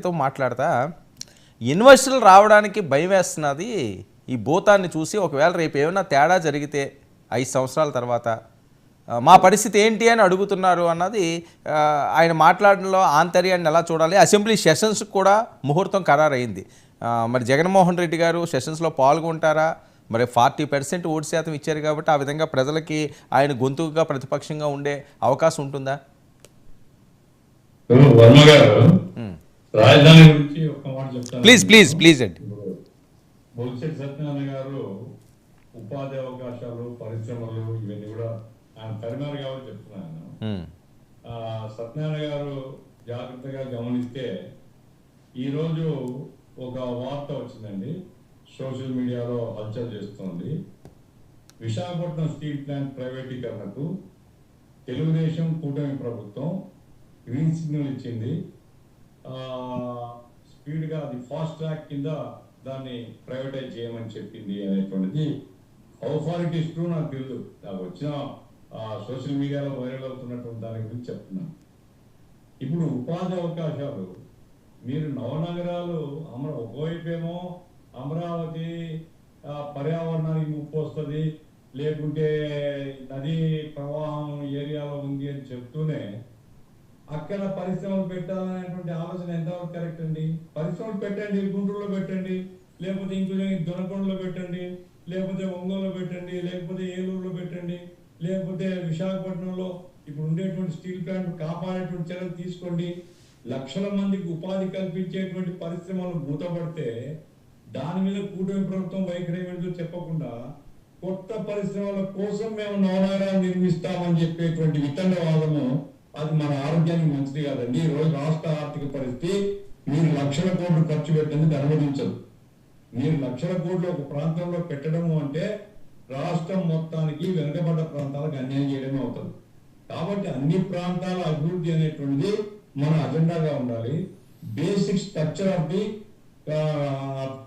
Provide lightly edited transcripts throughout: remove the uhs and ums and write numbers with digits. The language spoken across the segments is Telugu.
తో మాట్లాడతా ఇన్వెస్టర్లు రావడానికి భయం వేస్తున్నది ఈ భూతాన్ని చూసి. ఒకవేళ రేపు ఏమైనా తేడా జరిగితే 5 సంవత్సరాల తర్వాత మా పరిస్థితి ఏంటి అని అడుగుతున్నారు అన్నది ఆయన మాట్లాడడంలో ఆంతర్యాన్ని ఎలా చూడాలి. అసెంబ్లీ సెషన్స్ కూడా ముహూర్తం ఖరారైంది. మరి జగన్మోహన్ రెడ్డి గారు సెషన్స్లో పాల్గొంటారా? మరి 40% ఓటు శాతం ఇచ్చారు కాబట్టి ఆ విధంగా ప్రజలకి ఆయన గొంతుగా ప్రతిపక్షంగా ఉండే అవకాశం ఉంటుందా? వర్మ గారు రాజధాని గురించి ఒక మాట చెప్తాను. ప్లీజ్ అండి. బొలిశెట్టి సత్యనారాయణ గారు ఉపాధి అవకాశాలు, పరిశ్రమలు ఇవన్నీ కూడా ఆయన తరిమారు కాబట్టి చెప్తున్నాను. సత్యనారాయణ గారు జాగ్రత్తగా గమనిస్తే ఈరోజు ఒక వార్త వచ్చిందండి, సోషల్ మీడియాలో హల్చల్ చేస్తోంది. విశాఖపట్నం స్టీల్ ప్లాంట్ ప్రైవేటీకరణకు తెలుగుదేశం కూటమి ప్రభుత్వం గ్రీన్ సిగ్నల్ ఇచ్చింది. స్పీడ్గా అది ఫాస్ట్ ట్రాక్ కింద దాన్ని ప్రైవేటైజ్ చేయమని చెప్పింది అనేటువంటిది how far it is true నాకు తెలియదు. నాకు వచ్చిన సోషల్ మీడియాలో వైరల్ అవుతున్నటువంటి దాని గురించి చెప్తున్నాను. ఇప్పుడు ఉపాధి అవకాశాలు మీరు నవనగరాలు ఒకవైపేమో అమరావతి పర్యావరణానికి ముప్పు వస్తుంది, లేకుంటే నదీ ప్రవాహం ఏరియాలో ఉంది అని చెప్తూనే అక్కడ పరిశ్రమలు పెట్టాలనేటువంటి ఆలోచన ఎంతవరకు కరెక్ట్ అండి? పరిశ్రమలు పెట్టండి, గుంటూరులో పెట్టండి, లేకపోతే ఇంకొంచెం దొనకొండలో పెట్టండి, లేకపోతే ఒంగోలులో పెట్టండి, లేకపోతే ఏలూరులో పెట్టండి, లేకపోతే విశాఖపట్నంలో ఇప్పుడు ఉండేటువంటి స్టీల్ ప్లాంట్ కాపాడేటువంటి చర్యలు తీసుకోండి. లక్షల మందికి ఉపాధి కల్పించేటువంటి పరిశ్రమలు మూతపడితే దాని మీద కూటమి ప్రభుత్వం వైఖరి ఏమిటో చెప్పకుండా కొత్త పరిశ్రమల కోసం మేము నవనగరాలు నిర్మిస్తామని చెప్పేటువంటి వితండవాదము అది మన ఆరోగ్యానికి మంచిది కాదండి. ఈ రోజు రాష్ట్ర ఆర్థిక పరిస్థితి మీరు లక్షల కోట్లు ఖర్చు పెట్టేందుకు అనుమతించదు. మీరు లక్షల కోట్లు ఒక ప్రాంతంలో పెట్టడము అంటే రాష్ట్రం మొత్తానికి వెనుకబడ్డ ప్రాంతాలకు అన్యాయం చేయడమే అవుతుంది. కాబట్టి అన్ని ప్రాంతాల అభివృద్ధి అనేటువంటిది మన అజెండాగా ఉండాలి. Basic structure of the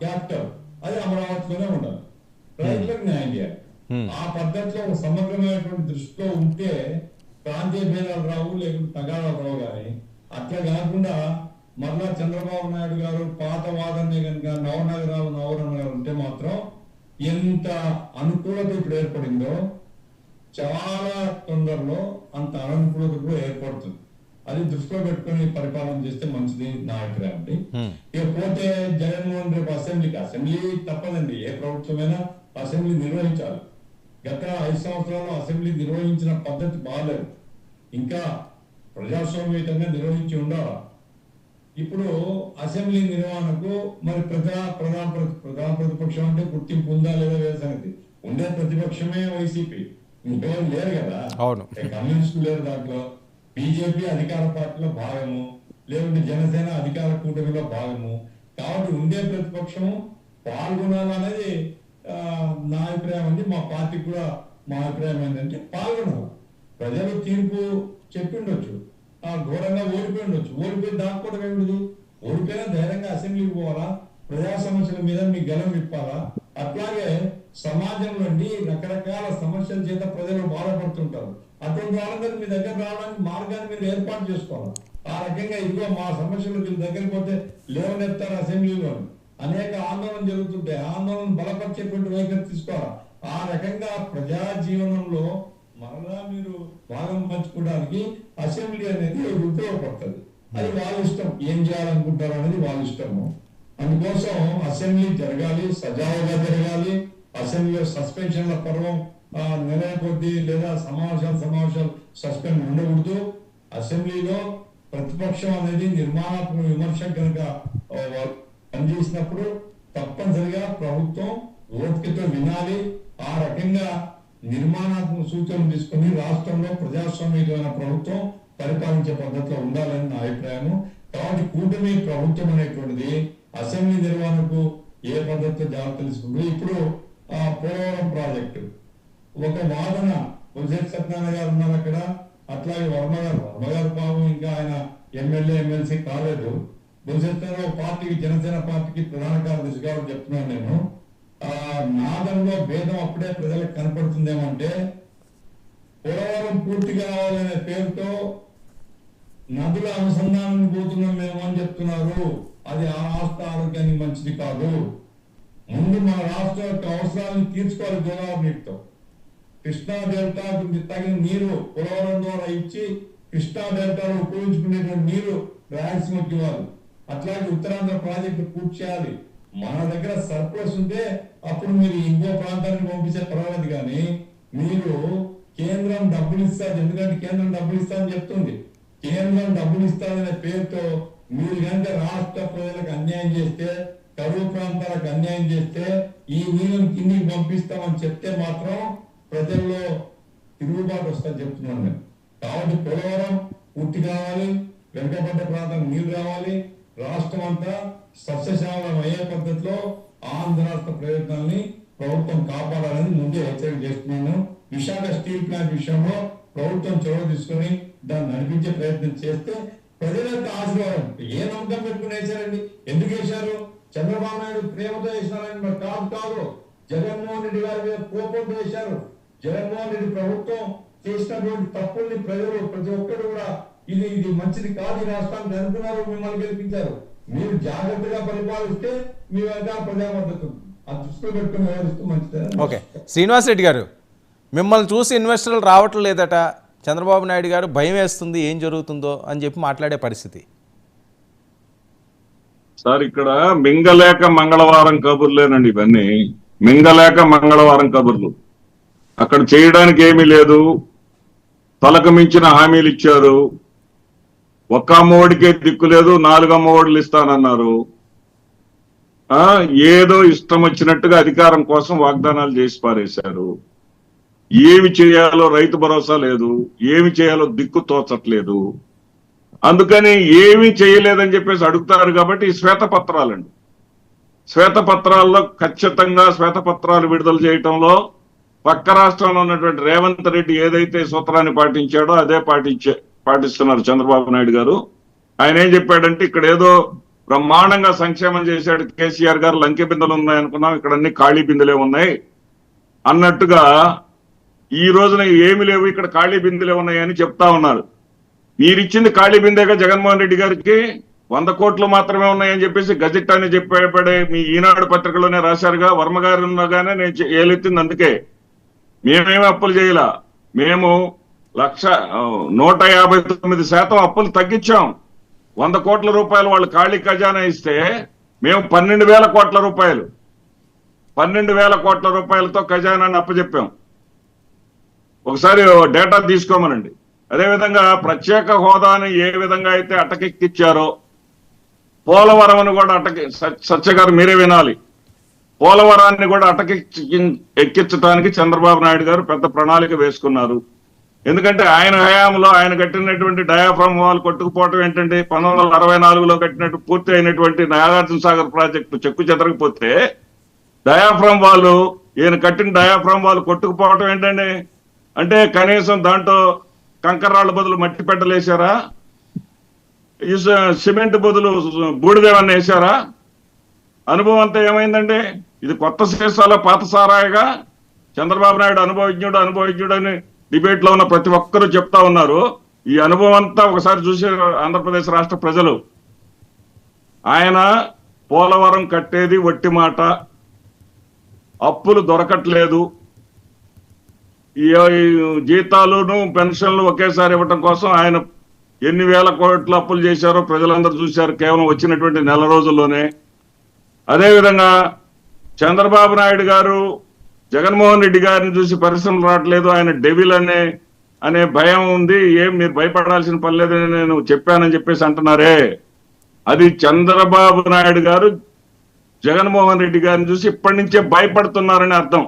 capital అది అమరావతిలోనే ఉండాలి. రైతులకు న్యాయం చేయాలి. ఆ పద్ధతిలో ఒక సమగ్రమైనటువంటి దృష్టిలో ఉంటే ప్రాంతీయ భేదాలు రావు, లేకుంటే తగాదాలు రావు. కానీ అట్లా కాకుండా మరలా చంద్రబాబు నాయుడు గారు పాత వాదనే కనుక నవనగరాలు ఉంటే మాత్రం ఎంత అనుకూలత ఇప్పుడు ఏర్పడిందో చాలా తొందరలో అంత అననుకూలత కూడా ఏర్పడుతుంది. అది దృష్టిలో పెట్టుకుని పరిపాలన చేస్తే మంచిది నా అభిప్రాయం. ఇకపోతే జగన్మోహన్ రేపు అసెంబ్లీ తప్పదండి, ఏ ప్రభుత్వమైనా అసెంబ్లీ నిర్వహించాలి. గత 5 సంవత్సరాల్లో అసెంబ్లీ నిర్వహించిన పద్ధతి బాగాలేదు, ఇంకా ప్రజాస్వామ్యయుతంగా నిర్వహించి ఉండాలి. ఇప్పుడు అసెంబ్లీ నిర్వహణకు మరి ప్రధాన ప్రతిపక్షం అంటే గుర్తింపు ఉందా లేదా వేరే సంగతి. ఉండే ప్రతిపక్షమే వైసీపీ, ఇంకెవరు లేరు కదా. కమ్యూనిస్టులు లేరు దాంట్లో. బీజేపీ అధికార పార్టీలో భాగము, లేకుంటే జనసేన అధికార కూటమిలో భాగము. కాబట్టి ఉండే ప్రతిపక్షము పాల్గొనాలనేది నా అభిప్రాయం అండి. మా పార్టీకి కూడా మా అభిప్రాయం ఏంటంటే పాల్గొనాలి. ప్రజలు తీర్పు చెప్పిండొచ్చు, ఘోరంగా ఓడిపోయి ఉండొచ్చు, ఓడిపోయి దాక్కోవడం ఏమిటి? ఓడిపోయినా ధైర్యంగా అసెంబ్లీకి పోవాలా, ప్రజా సమస్యల మీద మీ గలం విప్పాలా. అట్లాగే సమాజంలో రకరకాల సమస్యల చేత ప్రజలు బాధపడుతుంటారు. అటువంటి వాళ్ళందరూ మీ దగ్గర రావడానికి మార్గాన్ని మీరు ఏర్పాటు చేసుకోవాలి. ఆ రకంగా ఇదిగో మా సమస్యలు వీళ్ళ దగ్గరికి పోతే లేవనెత్తారు అసెంబ్లీలో. అనేక ఆందోళన జరుగుతుంటే ఆందోళన బలపరిచేటువంటి వైఖరి తీసుకోవాలి. ఆ రకంగా ప్రజా జీవనంలో మరలా మీరు భాగం పంచుకోవడానికి అసెంబ్లీ అనేది ఉపయోగపడుతుంది. అది వాళ్ళ ఇష్టం, ఏం చేయాలనుకుంటారు అనేది వాళ్ళ ఇష్టము. అందుకోసం అసెంబ్లీ జరగాలి, సజావుగా జరగాలి. అసెంబ్లీలో సస్పెన్షన్ల పర్వం నెల కొద్దీ లేదా సమావేశాలు సస్పెండ్ ఉండకూడదు. అసెంబ్లీలో ప్రతిపక్షం అనేది నిర్మాణాత్మక విమర్శ కనుక పనిచేసినప్పుడు తప్పనిసరిగా ప్రభుత్వం ఓపికతో వినాలి. ఆ రకంగా నిర్మాణాత్మక సూచనలు తీసుకుని రాష్ట్రంలో ప్రజాస్వామ్యమైన ప్రభుత్వం పరిపాలించే పద్ధతిలో ఉండాలని నా అభిప్రాయము. కాబట్టి కూటమి ప్రభుత్వం అనేటువంటిది అసెంబ్లీ నిర్వహణకు ఏ పద్ధతిలో జాగ్రత్త తీసుకుంటుంది. ఇప్పుడు పోలవరం ప్రాజెక్టు ఒక వాదన బొలిశెట్టి సత్యనారాయణ గారు ఉన్నారు అక్కడ, అట్లాగే వర్మ గారు పాపం ఇంకా ఆయన ఎమ్మెల్సీ కాలేదు. బొలిశెట్టి పార్టీకి, జనసేన పార్టీకి ప్రధాన కార్యదర్శి కాబట్టి చెప్తున్నాను నేను. నాదంలో భేదం అప్పుడే ప్రజలకు కనపడుతుందేమంటే పోలవరం పూర్తి కావాలనే పేరుతో నదుల అనుసంధానం పోతున్నాం మేము అని చెప్తున్నారు. అది ఆ రాష్ట్ర ఆరోగ్యానికి మంచిది కాదు. ముందు మన రాష్ట్ర యొక్క అవసరాలను తీర్చుకోవాలి గోదావరి నీటితో. కృష్ణా డెల్టాకు తగిన నీరు పోలవరం ద్వారా ఇచ్చి కృష్ణా డెల్టాలో ఉపయోగించుకునేటువంటి నీరు రాయలసీమకి ఇవ్వాలి. అట్లాగే ఉత్తరాంధ్ర ప్రాజెక్టు పూర్తి చేయాలి. మన దగ్గర సర్ప్లస్ ఉంటే అప్పుడు మీరు ఇంకో ప్రాంతానికి పంపించే పర్వాలేదు, కానీ మీరు కేంద్రం డబ్బులు ఇస్తారు, ఎందుకంటే కేంద్రం డబ్బులు ఇస్తారని చెప్తుంది. కేంద్రం డబ్బులు ఇస్తారనే పేరుతో మీరు కనుక రాష్ట్ర ప్రజలకు అన్యాయం చేస్తే, కరువు ప్రాంతాలకు అన్యాయం చేస్తే, ఈ నీళ్ళని కిందికి పంపిస్తామని చెప్తే మాత్రం ప్రజల్లో తిరుగుబాటు వస్తుందని చెప్తున్నాను నేను. కాబట్టి పోలవరం పూర్తి కావాలి, వెనుకబడ్డ ప్రాంతం నీళ్లు రావాలి, రాష్ట్రం అంతా సస్యశ్యామలం అయ్యే పద్ధతిలో ఆంధ్ర రాష్ట్ర ప్రయత్నాల్ని ప్రభుత్వం కాపాడాలని ముందే హెచ్చరిక చేస్తున్నాను. విశాఖ స్టీల్ ప్లాంట్ విషయంలో ప్రభుత్వం చొరవ తీసుకొని దాన్ని నడిపించే ప్రయత్నం చేస్తే ప్రజలకు ఆశీర్వాదం. ఏ నమ్మకం పెట్టుకుని వేశారండి? ఎందుకు వేశారు? చంద్రబాబు నాయుడు ప్రేమతో వేసినారని మరి కాదు. జగన్మోహన్ రెడ్డి గారి మీద కోపంతో వేశారు. జగన్మోహన్ రెడ్డి ప్రభుత్వం చేసినటువంటి తప్పుల్ని ప్రతి ఒక్కరు కూడా ఇది మంచిది కాదు ఈ రాష్ట్రానికి అనుకున్నారు, మిమ్మల్ని గెలిపించారు. మీరు జాగ్రత్తగా పరిపాలిస్తే మీ వెంట ప్రజా మద్దతు ఆ దృష్టిలో పెట్టుకుని వ్యవహరిస్తూ మంచిది. ఓకే, శ్రీనివాస్ రెడ్డి గారు, మిమ్మల్ని చూసి ఇన్వెస్టర్లు రావటం లేదట, చంద్రబాబు నాయుడు గారు భయం వేస్తుంది ఏం జరుగుతుందో అని చెప్పి మాట్లాడే పరిస్థితి. సార్, ఇక్కడ మింగలేక మంగళవారం కబుర్లేనండి ఇవన్నీ. మింగలేక మంగళవారం కబుర్లు. అక్కడ చేయడానికి ఏమీ లేదు. తలకు మించిన హామీలు ఇచ్చారు. ఒక్క అమ్మఒడికే దిక్కు లేదు, 4 అమ్మఒడులు ఇస్తానన్నారు. ఏదో ఇష్టం వచ్చినట్టుగా అధికారం కోసం వాగ్దానాలు చేసి పారేశారు. ఏమి చేయాలో రైతు భరోసా లేదు, ఏమి చేయాలో దిక్కు తోచట్లేదు. అందుకని ఏమీ చేయలేదని చెప్పేసి అడుగుతారు. కాబట్టి ఈ శ్వేతపత్రాలండి, శ్వేతపత్రాల్లో ఖచ్చితంగా శ్వేతపత్రాలు విడుదల చేయటంలో పక్క రాష్ట్రంలో ఉన్నటువంటి రేవంత్ రెడ్డి ఏదైతే సూత్రాన్ని పాటించాడో అదే పాటిస్తున్నారు చంద్రబాబు నాయుడు గారు. ఆయన ఏం చెప్పాడంటే, ఇక్కడ ఏదో బ్రహ్మాండంగా సంక్షేమం చేశాడు కేసీఆర్ గారు, లంకె బిందెలు ఉన్నాయి అనుకున్నాం, ఇక్కడ అన్ని ఖాళీ బిందెలే ఉన్నాయి అన్నట్టుగా ఈ రోజున ఏమి లేవు, ఇక్కడ ఖాళీ బిందెలే ఉన్నాయని చెప్తా ఉన్నారు. మీరిచ్చింది ఖాళీ బిందెగా జగన్మోహన్ రెడ్డి గారికి 100 కోట్లు మాత్రమే ఉన్నాయని చెప్పేసి గజెట్ అని చెప్పబడే మీ ఈనాడు పత్రికలోనే రాశారుగా. వర్మ గారు ఉన్నగానే నేను ఏలెత్తింది అందుకే. మేమేమి అప్పులు చేయలా, మేము 159% అప్పులు తగ్గించాం. 100 కోట్ల రూపాయలు వాళ్ళు ఖాళీ ఖజానా ఇస్తే మేము 12,000 కోట్ల రూపాయలు 12,000 కోట్ల రూపాయలతో ఖజానాన్ని అప్పచెప్పాం. ఒకసారి డేటా తీసుకోమనండి. అదేవిధంగా ప్రత్యేక హోదాని ఏ విధంగా అయితే అటకెక్కిచ్చారో పోలవరం కూడా సత్యగారు మీరే వినాలి, పోలవరాన్ని కూడా ఎక్కించడానికి చంద్రబాబు నాయుడు గారు పెద్ద ప్రణాళిక వేసుకున్నారు. ఎందుకంటే ఆయన హయాంలో ఆయన కట్టినటువంటి డయాఫ్రమ్ వాల్ కొట్టుకుపోవటం ఏంటంటే 1964లో కట్టినట్టు పూర్తి అయినటువంటి నాగార్జున సాగర్ ప్రాజెక్టు చెక్కు చెదరకపోతే డయాఫ్రమ్ వాళ్ళు ఈయన కట్టిన డయాఫ్రమ్ వాళ్ళు కొట్టుకుపోవటం ఏంటండి అంటే కనీసం దాంట్లో కంకర్రాళ్ళ బదులు మట్టి పెట్టలేసారా, సిమెంట్ బదులు బూడిదేవన్న వేశారా? అనుభవం అంతా ఏమైందండి? ఇది కొత్త సీసాల పాత సారాయిగా చంద్రబాబు నాయుడు అనుభవజ్ఞుడు అని డిబేట్ లో ఉన్న ప్రతి ఒక్కరూ చెప్తా ఉన్నారు. ఈ అనుభవం అంతా ఒకసారి చూసే ఆంధ్రప్రదేశ్ రాష్ట్ర ప్రజలు. ఆయన పోలవరం కట్టేది వట్టి మాట, అప్పులు దొరకట్లేదు, ఈ జీతాలును పెన్షన్లు ఒకేసారి ఇవ్వటం కోసం ఆయన ఎన్ని వేల కోట్ల అప్పులు చేశారో ప్రజలందరూ చూశారు కేవలం వచ్చినటువంటి నెల రోజుల్లోనే. అదేవిధంగా చంద్రబాబు నాయుడు గారు జగన్మోహన్ రెడ్డి గారిని చూసి పరిశ్రమలు రావట్లేదు, ఆయన డెవిల్ అనే భయం ఉంది, ఏం మీరు భయపడాల్సిన పని లేదని నేను చెప్పానని చెప్పేసి అంటున్నారే. అది చంద్రబాబు నాయుడు గారు జగన్మోహన్ రెడ్డి గారిని చూసి ఇప్పటి నుంచే భయపడుతున్నారని అర్థం.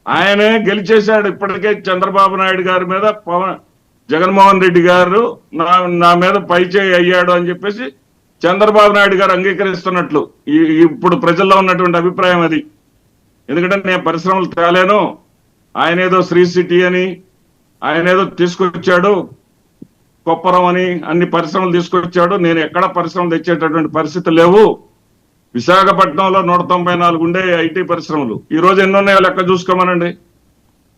ఆయనే గెలిచేశాడు ఇప్పటికే చంద్రబాబు నాయుడు గారి మీద. జగన్మోహన్ రెడ్డి గారు నా మీద పైచేయి అయ్యాడు అని చెప్పేసి చంద్రబాబు నాయుడు గారు అంగీకరిస్తున్నట్లు ఇప్పుడు ప్రజల్లో ఉన్నటువంటి అభిప్రాయం అది. ఎందుకంటే నేను పరిశ్రమలు తేలేను, ఆయన ఏదో శ్రీ సిటీ అని ఆయన ఏదో తీసుకొచ్చాడు, కొప్పరం అని అన్ని పరిశ్రమలు తీసుకొచ్చాడు, నేను ఎక్కడ పరిశ్రమలు తెచ్చేటటువంటి పరిస్థితి లేవు. విశాఖపట్నంలో 194 ఉండే ఐటీ పరిశ్రమలు ఈ రోజు ఎన్ని ఉన్నాయో లెక్క చూసుకోమనండి.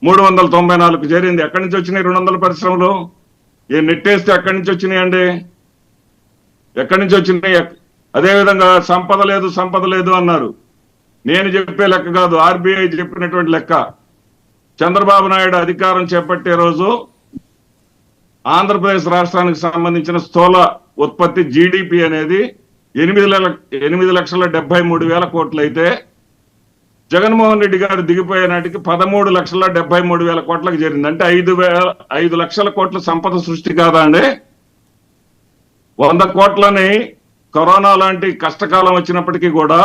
394 చేరింది. ఎక్కడి నుంచి వచ్చినాయి 200 పరిశ్రమలు? నెట్టేస్తే ఎక్కడి నుంచి వచ్చినాయండి? ఎక్కడి నుంచి వచ్చినాయి? అదేవిధంగా సంపద లేదు అన్నారు. నేను చెప్పే లెక్క కాదు, ఆర్బీఐ చెప్పినటువంటి లెక్క. చంద్రబాబు నాయుడు అధికారం చేపట్టే రోజు ఆంధ్రప్రదేశ్ రాష్ట్రానికి సంబంధించిన స్థూల ఉత్పత్తి జీడిపి అనేది 8,73,000 కోట్లు అయితే జగన్మోహన్ రెడ్డి గారు దిగిపోయే నాటికి 13,73,000 కోట్లకు చేరింది. అంటే 5 లక్షల కోట్ల సంపద సృష్టి కాదా అండి? 100 కోట్లని కరోనా లాంటి కష్టకాలం వచ్చినప్పటికీ కూడా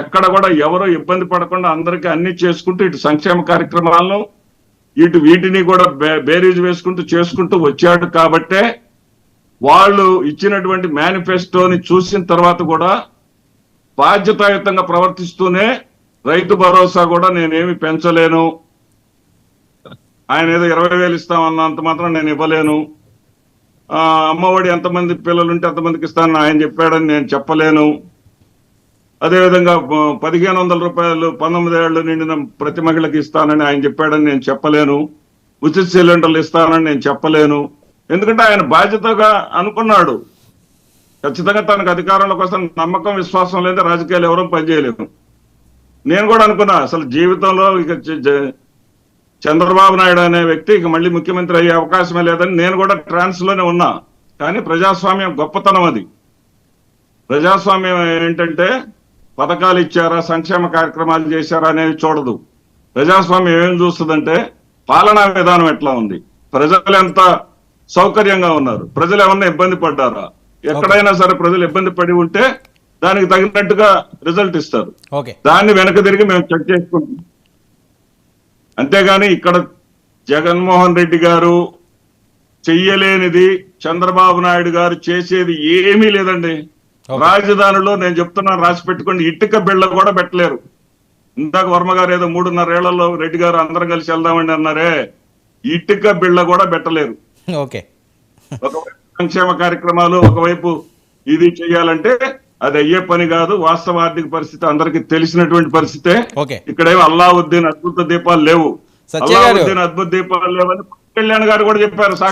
ఎక్కడ కూడా ఎవరు ఇబ్బంది పడకుండా అందరికీ అన్ని చేసుకుంటూ ఇటు సంక్షేమ కార్యక్రమాలను వీటిని కూడా బేరీజ్ వేసుకుంటూ చేసుకుంటూ వచ్చాడు. కాబట్టే వాళ్ళు ఇచ్చినటువంటి మేనిఫెస్టోని చూసిన తర్వాత కూడా బాధ్యతాయుతంగా ప్రవర్తిస్తూనే రైతు భరోసా కూడా నేనేమి పెంచలేను, ఆయన ఏదో 20,000 ఇస్తామన్నంత మాత్రం నేను ఇవ్వలేను, అమ్మఒడి ఎంతమంది పిల్లలుంటే అంతమందికి ఇస్తానని ఆయన చెప్పాడని నేను చెప్పలేను, అదేవిధంగా 1,500 రూపాయలు 19 ఏళ్ళు నిండిన ప్రతి మహిళకి ఇస్తానని ఆయన చెప్పాడని నేను చెప్పలేను, ఉచిత సిలిండర్లు ఇస్తానని నేను చెప్పలేను. ఎందుకంటే ఆయన బాధ్యతగా అనుకున్నాడు. ఖచ్చితంగా తనకు అధికారంలో కోసం నమ్మకం విశ్వాసం లేదా రాజకీయాలు ఎవరూ పనిచేయలేము. నేను కూడా అనుకున్నా అసలు జీవితంలో ఇక చంద్రబాబు నాయుడు అనే వ్యక్తి ఇక మళ్ళీ ముఖ్యమంత్రి అయ్యే అవకాశమే లేదని నేను కూడా ట్రాన్స్ లోనే ఉన్నా. కానీ ప్రజాస్వామ్యం గొప్పతనం అది. ప్రజాస్వామ్యం ఏంటంటే పథకాలు ఇచ్చారా, సంక్షేమ కార్యక్రమాలు చేశారా అనేది చూడదు. ప్రజాస్వామ్యం ఏం చూస్తుందంటే పాలనా విధానం ఎట్లా ఉంది, ప్రజలు ఎంత సౌకర్యంగా ఉన్నారు, ప్రజలు ఏమన్నా ఇబ్బంది పడ్డారా, ఎక్కడైనా సరే ప్రజలు ఇబ్బంది పడి ఉంటే దానికి తగినట్టుగా రిజల్ట్ ఇస్తారు. దాన్ని వెనక తిరిగి మేము చెక్ చేసుకుంటాం. అంతేగాని ఇక్కడ జగన్మోహన్ రెడ్డి గారు చెయ్యలేనిది చంద్రబాబు నాయుడు గారు చేసేది ఏమీ లేదండి. రాజధానిలో నేను చెప్తున్నాను, రాసి పెట్టుకోండి, ఇటుక బిళ్ళ కూడా పెట్టలేరు. ఇందాక వర్మ గారు ఏదో 3.5 ఏళ్లలో రెడ్డి గారు అందరం కలిసి వెళ్దామండి అన్నారే, ఇటుక బిళ్ళ కూడా పెట్టలేరు. ఒకవైపు సంక్షేమ కార్యక్రమాలు, ఒకవైపు ఇది చెయ్యాలంటే అది అయ్యే పని కాదు. వాస్తవ ఆర్థిక పరిస్థితి అందరికి తెలిసినటువంటి పరిస్థితే. ఇక్కడేమో అల్లావుద్దీన్ అద్భుత దీపాలు లేవు, అల్లావుద్దీన్ అద్భుత దీపాలు లేవని కళ్యాణ్ గారు కూడా చెప్పారు.